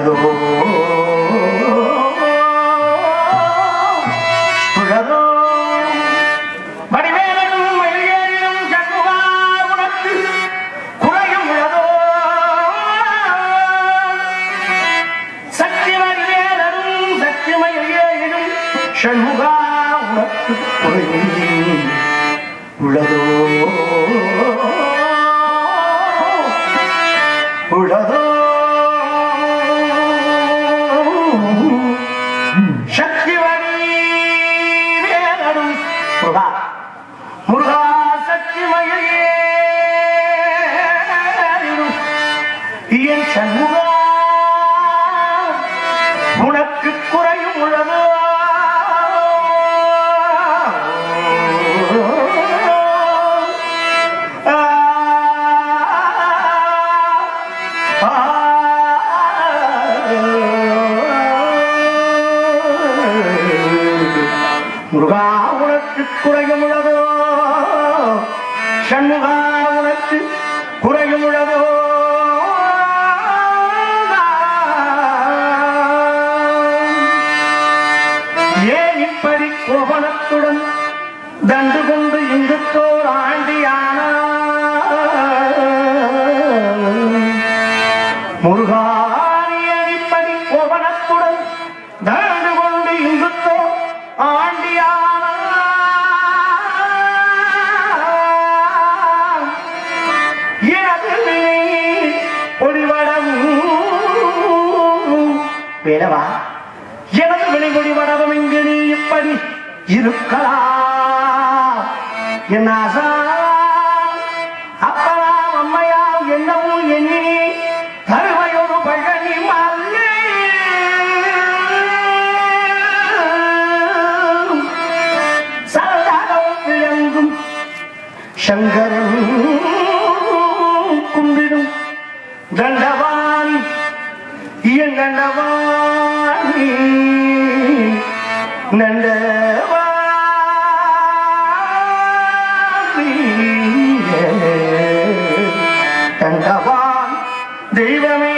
உளதோ உளதோ வடிவேலும் மயிலேறும் சண்முகா உனக்கு குறையும் உளதோ சக்தி வடிவேலும் சக்தி மயிலேறும் சண்முகா உனக்கு குறையும் உளதோ உளதோ சக்தி வடிவேலும் முருகா முருகா சக்தி மயிலேறும் என் சண்முகா உனக்கு குறையும் உளதோ முருகா உனக்கு குறையும் உளதோ சண்முகா உனக்கு குறையும் உளதோ ஏன் இப்படி கோபனத்துடன் தண்டு கொண்டு இங்குத்தோர் ஆண்டியானா முருகா ஏன் இப்படி கோபனத்துடன் தண்டு கொண்டு இங்குத்தோர் ஆண்டியானா எனது ஒளிவடம் வேணவா எனது வெளிமொழிவடவும் இங்கு நீ இப்படி இருக்கலாம் என் ஆசா அப்பலாம் அம்மையால் என்னவும் எண்ணி கருவையொரு பழனி மல்லே சங்கரன் கும்பிடும் தண்டவாணி என் தண்டவாணி நண்டவாணி தண்டவான் தெய்வமே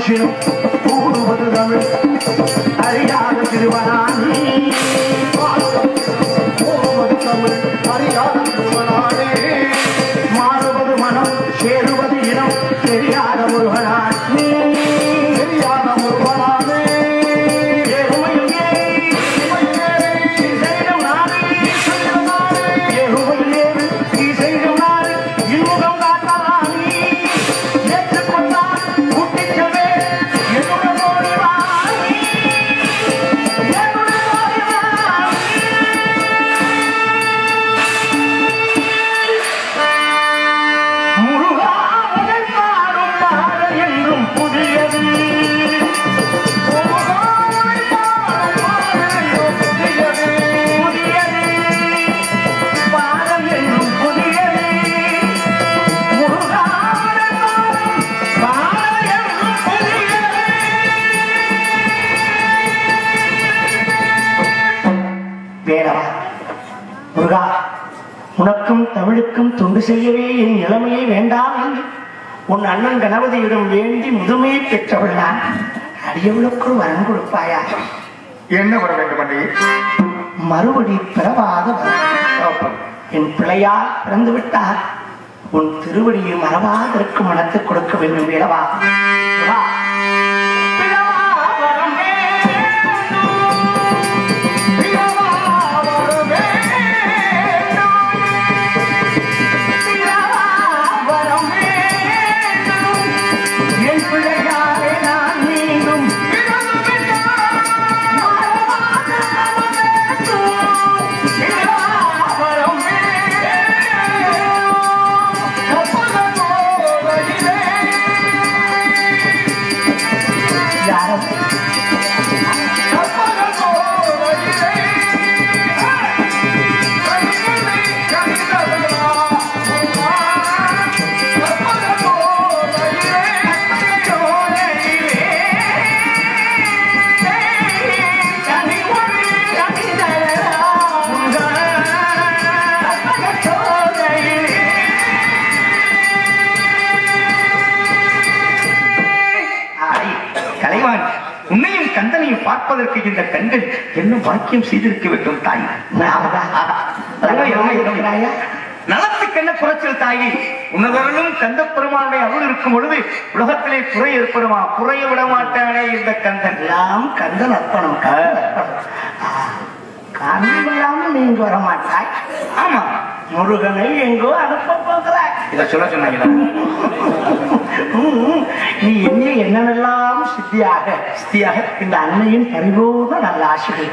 மனுஷனும் கூடுவது தமிழ் அறியாத திருவனானே போவது தமிழ் அறியாத திருவனானே மாறுவது மனம் சேருவது இனம் தெரியாத முருகனானே தெரியாத முருகனானே முருகா, உனக்கும் தமிழுக்கும் தொண்டு செய்யவே என் நிலைமையை வேண்டாம் என்று உன் அண்ணன் கணபதியிடம் வேண்டி முதுமையை பெற்றவள் நான். அடியவளுக்கு வரம் கொடுப்பாயா? என்ன வர வேண்டும் அண்ணே? மறுபடி பிறவாத என் பிள்ளையால் பிறந்து விட்டார். உன் திருவடியை மறவாதற்கு மனத்தை கொடுக்க வேண்டும் வேளவா. உன்னையும் கந்தனையும் பார்ப்பதற்கு இந்த கண்கள் என்ன பாக்கியம் செய்திருக்க வேண்டும் தாய். நலத்துக்கு என்ன குறைச்சல் தாயி? உன்னதவர்களும் கந்த பெருமானுடைய அருள் இருக்கும் பொழுது உலகத்திலே குறை ஏற்படுமா? குறைய விட மாட்டானே இந்த கந்தன். எல்லாம் கந்தன் அர்ப்பணம். காரணம் நீ இங்கு வரமாட்டாய். ஆமா, முருகனை எங்கோ அனுப்ப போகிறாய். இத சொல்ல சொன்னாங்களா? நீ என்ன என்னவெல்லாம் சித்தியாக இந்த அன்னையின் பரிபூர்ண நல்ல ஆசைகள்.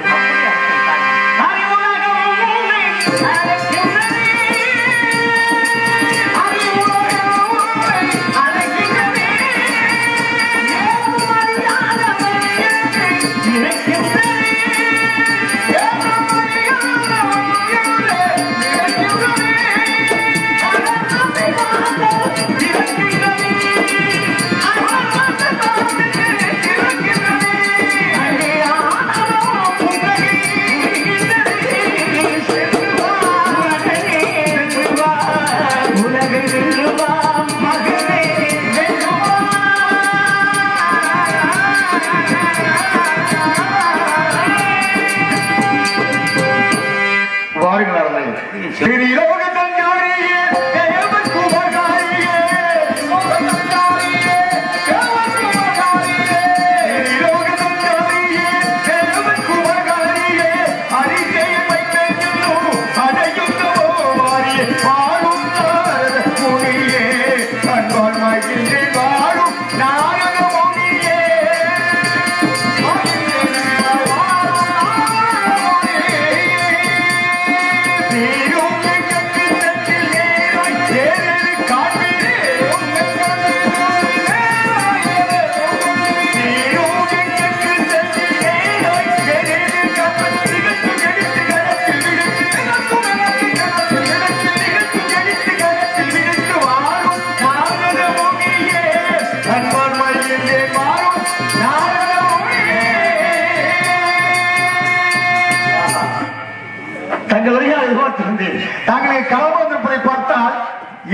தாங்கள் கலாபுரத்தை பார்த்தால்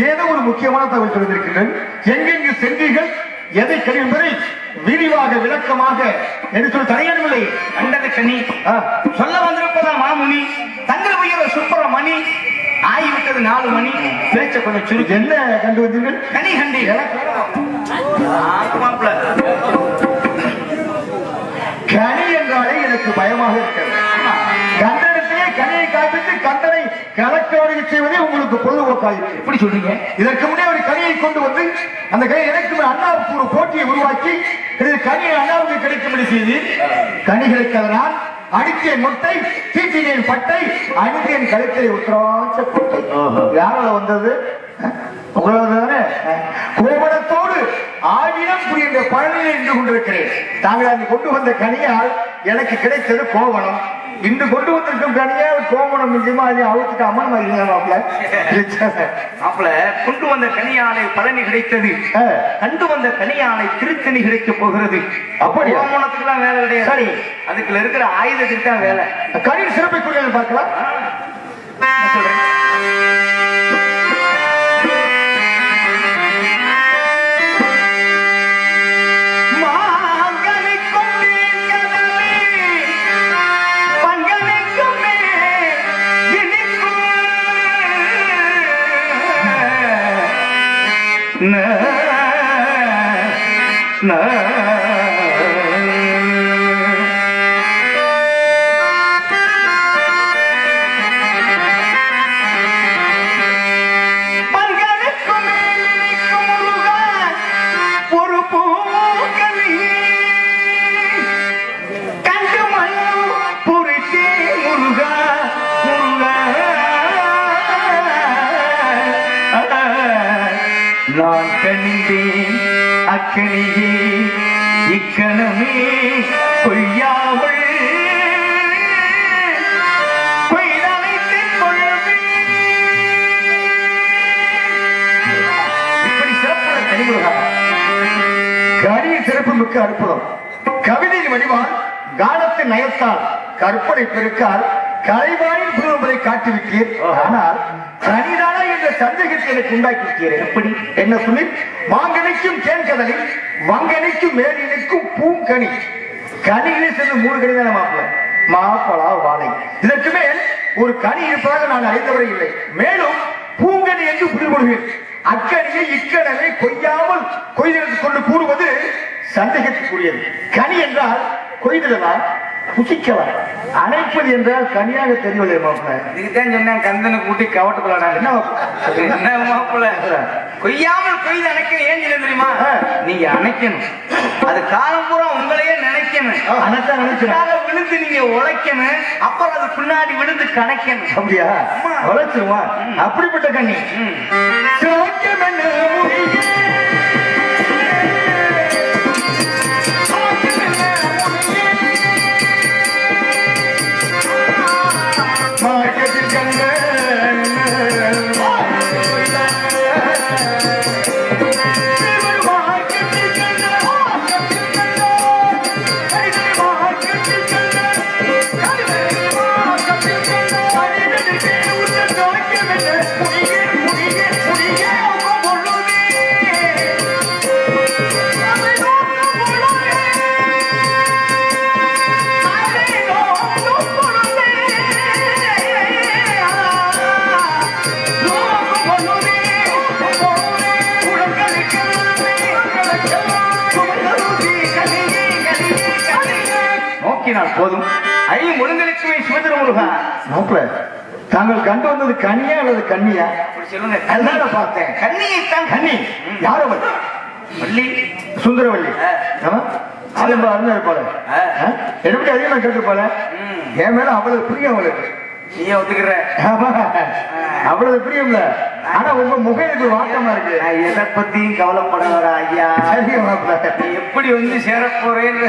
ஏதோ ஒரு முக்கியமான தகவல் சொல்லியிருக்கிறேன். எங்கெங்கு சென்றீர்கள், எதை கனி என்பதை விரிவாக விளக்கமாக எடுத்து தடையவில்லை. கண்டது கனி சொல்ல வந்திருப்பதா மாமுனி தங்கள் உயர் சுப்பிரமணி ஆகிவிட்டது 4 மணி பேச்ச கொஞ்சம் சுருக்கு. என்ன கண்டு வந்தீர்கள்? கனி கண்டி கனி என்றாலே எனக்கு பயமாக இருக்கிறது. கண்டனத்திலே கனியை காண்பித்து கண்டனை கலக்கோடு செய்வதே உங்களுக்கு பொழுதுபோக்காயிற்று. எப்படி சொல்றீங்க? இதற்கு முன்னே ஒரு கனியை கொண்டு வந்து அந்த கனியை எனக்கு அண்ணாவுக்கு ஒரு போட்டியை உருவாக்கி கனியை அண்ணாவுக்கு கிடைக்கும்படி செய்து கனி கிடைத்ததனால் அடித்தேன் முட்டை, தீட்டினேன் பட்டை, அடித்தேன் கழுத்தை உத்தராட்ச கொட்டை. யாரால வந்தது? உங்களோட கோபணத்தோடு ஆயிரம் புரிந்த பழனியில் நின்று கொண்டிருக்கிறேன். தாங்கள் அங்கு கொண்டு வந்த கனியால் எனக்கு கிடைத்தது கோவணம். இன்று கொண்டு வந்திருக்கும் கனியா கோவணம் நிச்சயமா அதை அவுத்துட்டு அம்மன் மாதிரி மாப்பிள கொண்டு வந்த கனியாலை பழனி கிடைத்தது, கண்டு வந்த கனியாலை திருத்தணி கிடைக்க போகிறது. அப்படி கோவணத்துக்குலாம் வேலை கிடையாது. சரி, அதுக்குள்ள இருக்கிற ஆயுதத்துக்கு தான் வேலை. கனியின் சிறப்பை குறித்து பார்க்கலாம். சொல்றேன். நான் கண்டேன் அக்கனியே இக்கணமே கொய்யாமல் இப்படி சிறப்பான கனிமுருகா. கனியின் சிறப்பு மிக்க அற்புதம். கவிதையின் வடிவால் காலத்தின் நயத்தால் கற்பனை பெருக்கால் கலைவாயின் புதுவரை காட்டிவிட்டீர். ஆனால் கனிதானா என்ற சந்தேகத்தை எனக்கு உண்டாக்கிவிட்டீர். எப்படி என்ன சொல்லி? மாங்கனிக்கும் தேன்கதலில் வங்கனிக்கும் மேலினுக்கும் பூங்கனி. கனிகளே சேர்ந்து 3 கனி தானே மாப்பிள்ள? மாப்பழா வாழை. இதற்கு மேல் ஒரு கனி இருப்பதாக நான் அறிந்தவரை இல்லை. மேலும் பூங்கனி என்று புரிகொள்கிறேன். அக்கனியை இக்கனவை கொய்யாமல் கொய்தெடுத்து கொண்டு கூறுவது சந்தேகத்துக்குரியது. கனி என்றால் கொய்தலாம், புசிக்கலாம். அணைப்பது என்றால் கனியாக தெரியவில்லை மாப்பிள்ள. இதுதான் சொன்னேன் கந்தனை கூட்டி கவட்டுக்குள்ளா. என்ன மாப்பிள்ள கொய்யாமல் கொய்து அணைக்கணும். ஏன் தெரியுமா? நீங்க அணைக்கணும், அது காலம் பூரா உங்களையே நினைக்கணும். விழுந்து நீங்க உழைக்கணும், அப்புறம் அது பின்னாடி விழுந்து கணைக்கணும். அப்படியா? உழைச்சிருமா? அப்படிப்பட்ட கண்ணி போதும். முருங்கலட்சுமி சிவதிருமுருகா. தாங்கள் கண்டு வந்தது கனியா அல்லது கண்ணியா? சொல்லுங்க. அதுதான் பார்த்தேன். கண்ணியைத்தான். கண்ணி யாரோ வள்ளி, சுந்தரவள்ளி. இருப்பாள எப்படி அதிகமா கேட்டுப்பாள. என் மேல அவ்வளவு பிரியம் அவளுக்கு. நீயே ஒத்துக்கிற? அவ்வளவு பிரியம்ல. ஆனா உங்க முகம் வாட்டமா இருக்கு. எதை பத்தியும் கவலைப்பட வர ஐயா. சரி, எப்படி வந்து சேர போறேன்னு